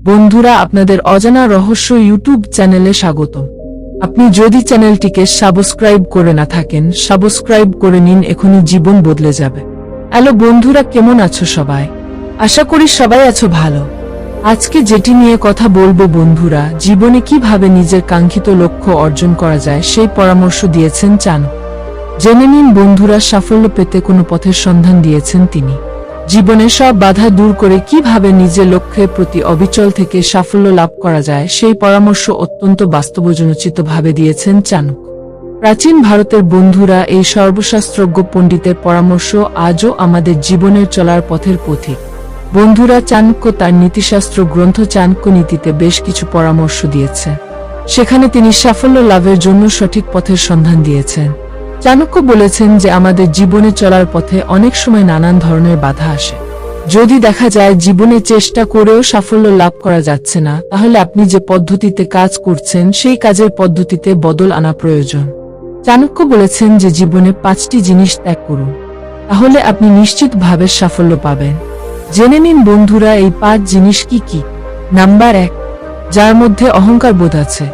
বন্ধুরা, আপনাদের অজানা রহস্য ইউটিউব চ্যানেলে স্বাগতম। আপনি যদি চ্যানেলটিকে সাবস্ক্রাইব করে না থাকেন, সাবস্ক্রাইব করে নিন, এখনই জীবন বদলে যাবে। হ্যালো বন্ধুরা, কেমন আছো সবাই? আশা করি সবাই আছো ভালো। আজকে যেটি নিয়ে কথা বলবো বন্ধুরা, জীবনে কিভাবে নিজের কাঙ্ক্ষিত লক্ষ্য অর্জন করা যায় সেই পরামর্শ দিয়েছেন চাণক্য। জেনে নিন বন্ধুরা, সাফল্য পেতে কোনো পথের সন্ধান দিয়েছেন তিনি। জীবনে সব বাধা দূর করে কিভাবে নিজের লক্ষ্যের প্রতি অবিচল থেকে সাফল্য লাভ করা যায় সেই পরামর্শ অত্যন্ত বাস্তবজনোচিতভাবে দিয়েছেন চাণক্য। প্রাচীন ভারতের বন্ধুরা, এই সর্বশাস্ত্রজ্ঞ পণ্ডিতের পরামর্শ আজও আমাদের জীবনের চলার পথের পথিক। বন্ধুরা, চাণক্য তার নীতিশাস্ত্র গ্রন্থ চাণক্য নীতিতে বেশ কিছু পরামর্শ দিয়েছে। সেখানে তিনি সাফল্য লাভের জন্য সঠিক পথের সন্ধান দিয়েছেন। চাণক্য বলেছেন যে আমাদের জীবনে চলার পথে অনেক সময় নানান ধরনের বাধা আসে। যদি দেখা যায় জীবনে চেষ্টা করেও সাফল্য লাভ করা যাচ্ছে না, তাহলে আপনি যে পদ্ধতিতে কাজ করছেন সেই কাজের পদ্ধতিতে বদল আনা প্রয়োজন। চাণক্য বলেছেন যে জীবনে 5টি জিনিস ত্যাগ করুন, তাহলে আপনি নিশ্চিতভাবে সাফল্য পাবেন। জেনে নিন বন্ধুরা, এই 5 জিনিস কি কি। নাম্বার 1, যার মধ্যে অহংকার বোধ আছে।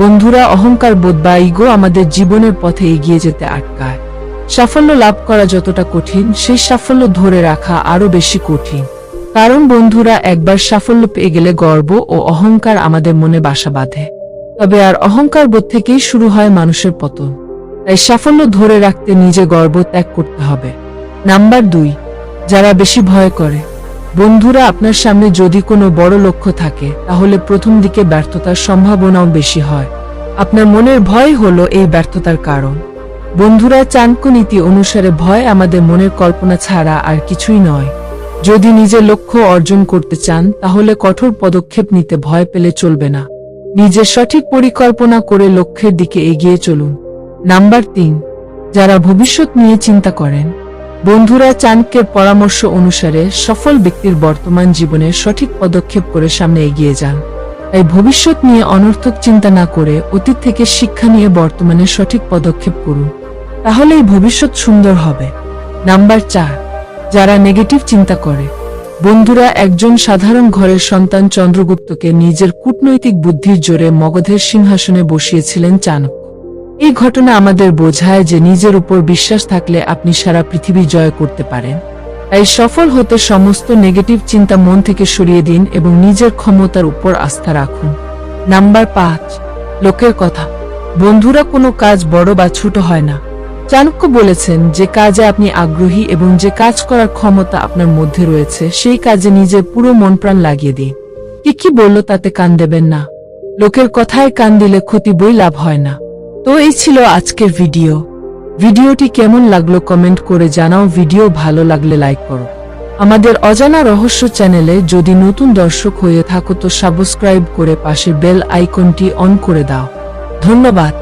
বন্ধুরা, অহংকার বোধ বা ইগো আমাদের জীবনের পথে এগিয়ে যেতে আটকায়। সাফল্য লাভ করা যতটা কঠিন, সেই সাফল্য ধরে রাখা আরো বেশি কঠিন। কারণ বন্ধুরা, একবার সাফল্য পেয়ে গেলে গর্ব ও অহংকার আমাদের মনে বাসা বাঁধে। তবে আর অহংকার বোধ থেকেই শুরু হয় মানুষের পতন। তাই সাফল্য ধরে রাখতে নিজে গর্ব ত্যাগ করতে হবে। নাম্বার 2, যারা বেশি ভয় করে। বন্ধুরা, আপনার সামনে যদি কোনো বড় লক্ষ্য থাকে, তাহলে প্রথম দিকে ব্যর্থতার সম্ভাবনাও বেশি হয়। আপনার মনের ভয় হলো এই ব্যর্থতার কারণ। বন্ধুরা, চাণক্য নীতি অনুসারে ভয় আমাদের মনের কল্পনা ছাড়া আর কিছুই নয়। যদি নিজের লক্ষ্য অর্জন করতে চান, তাহলে কঠোর পদক্ষেপ নিতে ভয় পেলে চলবে না। নিজের সঠিক পরিকল্পনা করে লক্ষ্যের দিকে এগিয়ে চলুন। নাম্বার 3, যারা ভবিষ্যৎ নিয়ে চিন্তা করেন। বন্ধুরা, চাণক্যের পরামর্শ অনুসারে সফল ব্যক্তির বর্তমান জীবনের সঠিক পদক্ষেপ করে সামনে এগিয়ে যান। তাই ভবিষ্যৎ নিয়ে অনর্থক চিন্তা না করে অতীত থেকে শিক্ষা নিয়ে বর্তমানে সঠিক পদক্ষেপ করুন, তাহলেই ভবিষ্যৎ সুন্দর হবে। নাম্বার 4, যারা নেগেটিভ চিন্তা করে। বন্ধুরা, একজন সাধারণ ঘরের সন্তান চন্দ্রগুপ্তকে নিজের কূটনৈতিক বুদ্ধির জোরে মগধের সিংহাসনে বসিয়েছিলেন চাণক্য। এই ঘটনা আমাদের বোঝায় যে নিজের উপর বিশ্বাস থাকলে আপনি সারা পৃথিবী জয় করতে পারেন। তাই সফল হতে সমস্ত নেগেটিভ চিন্তা মন থেকে সরিয়ে দিন এবং নিজের ক্ষমতার উপর আস্থা রাখুন। নাম্বার 5, লোকের কথা। বন্ধুরা, কোনো কাজ বড় বা ছোট হয় না। চাণক্য বলেছেন যে কাজে আপনি আগ্রহী এবং যে কাজ করার ক্ষমতা আপনার মধ্যে রয়েছে, সেই কাজে নিজের পুরো মন প্রাণ লাগিয়ে দিন। কি বলল তাতে কান দেবেন না। লোকের কথায় কান দিলে ক্ষতি বই, লাভ হয় না। তো এই ছিল আজকের ভিডিওটি কেমন লাগলো কমেন্ট করে জানাও। ভিডিও ভালো লাগলে লাইক করো। আমাদের অজানা রহস্য চ্যানেলে যদি নতুন দর্শক হয়ে থাকো তো সাবস্ক্রাইব করে পাশের বেল আইকনটি অন করে দাও। ধন্যবাদ।